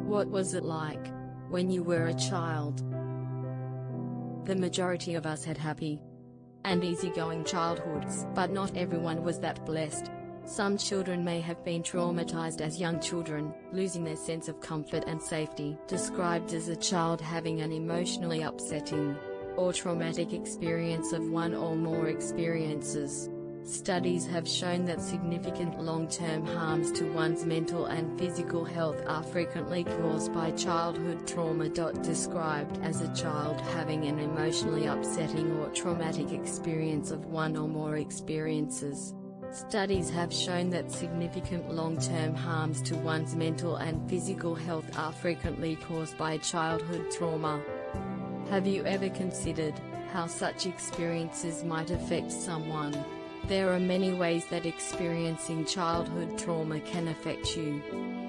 What was it like when you were a child? The majority of us had happy and easygoing childhoods, but not everyone was that blessed. Some children may have been traumatized as young children, losing their sense of comfort and safety, described as a child having an emotionally upsetting or traumatic experience of one or more experiences. Studies have shown that significant long-term harms to one's mental and physical health are frequently caused by childhood trauma. Described as a child having an emotionally upsetting or traumatic experience of one or more experiences. Studies have shown that significant long-term harms to one's mental and physical health are frequently caused by childhood trauma. Have you ever considered how such experiences might affect someone? There are many ways that experiencing childhood trauma can affect you.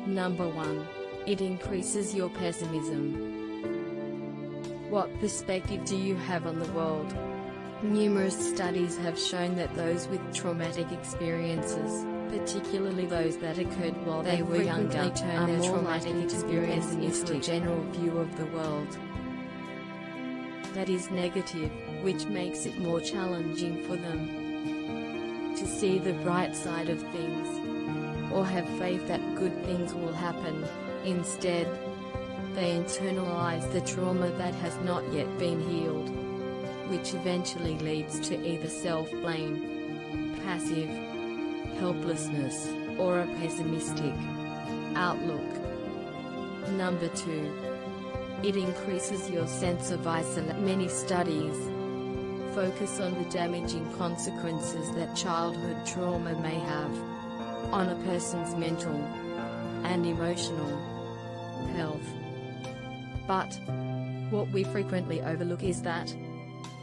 Number 1. It increases your pessimism. What perspective do you have on the world? Numerous studies have shown that those with traumatic experiences, particularly those that occurred while they were younger, turn their traumatic experience into a general view of the world that is negative, which makes it more challenging for them to see the bright side of things, or have faith that good things will happen. Instead, they internalize the trauma that has not yet been healed, which eventually leads to either self-blame, passive helplessness, or a pessimistic outlook. Number 2. It increases your sense of isolation. Many studies focus on the damaging consequences that childhood trauma may have on a person's mental and emotional health. But what we frequently overlook is that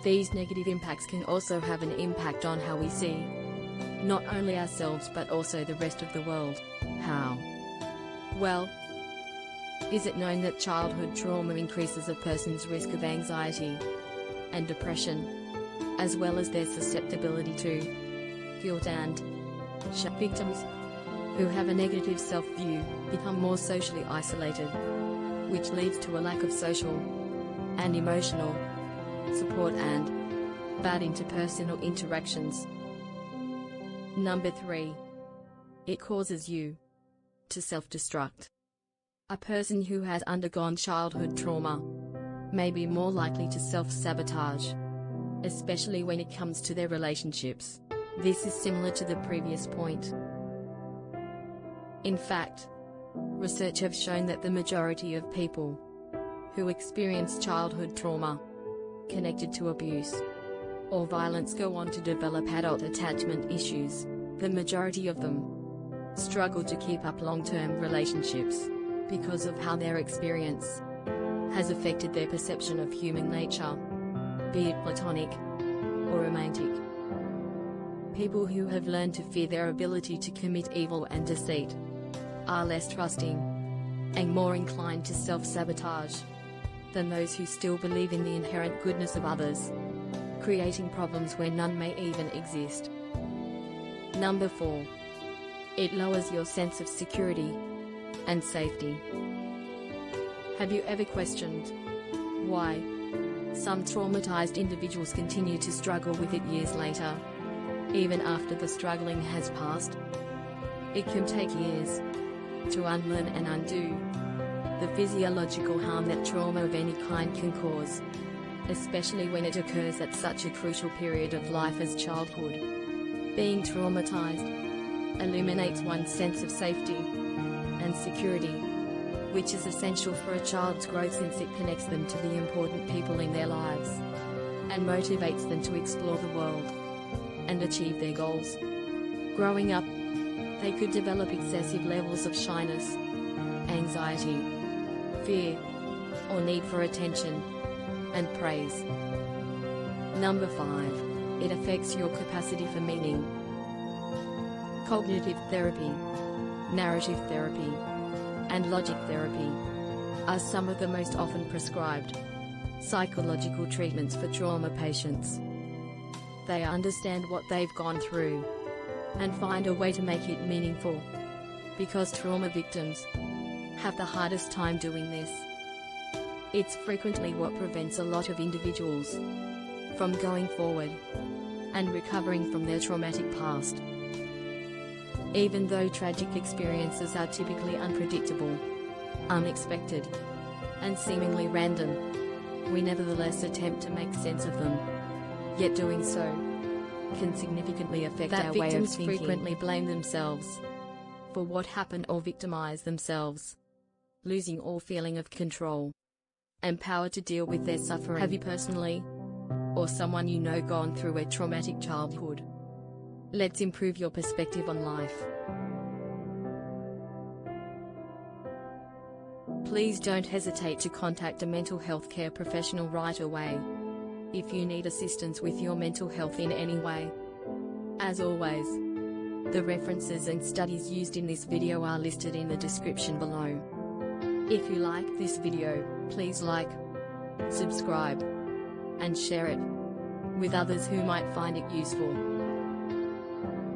these negative impacts can also have an impact on how we see not only ourselves but also the rest of the world. How? Well, is it known that childhood trauma increases a person's risk of anxiety and depression, as well as their susceptibility to guilt and shame? Victims who have a negative self-view become more socially isolated, which leads to a lack of social and emotional support and bad interpersonal interactions. Number 3. It causes you to self-destruct. A person who has undergone childhood trauma may be more likely to self-sabotage, especially when it comes to their relationships. This is similar to the previous point. In fact, research have shown that the majority of people who experience childhood trauma connected to abuse or violence go on to develop adult attachment issues. The majority of them struggle to keep up long-term relationships because of how their experience has affected their perception of human nature, be it platonic or romantic. People who have learned to fear their ability to commit evil and deceit are less trusting and more inclined to self-sabotage than those who still believe in the inherent goodness of others, creating problems where none may even exist. Number 4. It lowers your sense of security and safety. Have you ever questioned why some traumatized individuals continue to struggle with it years later, even after the struggling has passed? It can take years to unlearn and undo the physiological harm that trauma of any kind can cause, especially when it occurs at such a crucial period of life as childhood. Being traumatized eliminates one's sense of safety and security, which is essential for a child's growth since it connects them to the important people in their lives and motivates them to explore the world and achieve their goals. Growing up, they could develop excessive levels of shyness, anxiety, fear, or need for attention and praise. Number 5. It affects your capacity for meaning. Cognitive therapy, narrative therapy, and logic therapy are some of the most often prescribed psychological treatments for trauma patients. They understand what they've gone through and find a way to make it meaningful, because trauma victims have the hardest time doing this. It's frequently what prevents a lot of individuals from going forward and recovering from their traumatic past. Even though tragic experiences are typically unpredictable, unexpected, and seemingly random, we nevertheless attempt to make sense of them. Yet doing so can significantly affect our way of thinking. Victims frequently blame themselves for what happened or victimize themselves, losing all feeling of control and power to deal with their suffering. Have you personally, or someone you know, gone through a traumatic childhood? Let's improve your perspective on life. Please don't hesitate to contact a mental health care professional right away if you need assistance with your mental health in any way. As always, the references and studies used in this video are listed in the description below. If you like this video, please like, subscribe, and share it with others who might find it useful.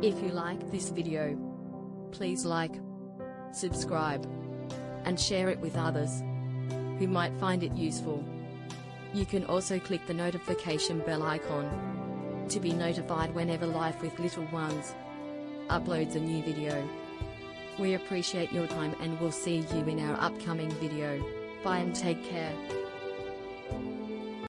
If you like this video, please like, subscribe, and share it with others who might find it useful. You can also click the notification bell icon to be notified whenever Life with Little Ones uploads a new video. We appreciate your time and we'll see you in our upcoming video. Bye and take care.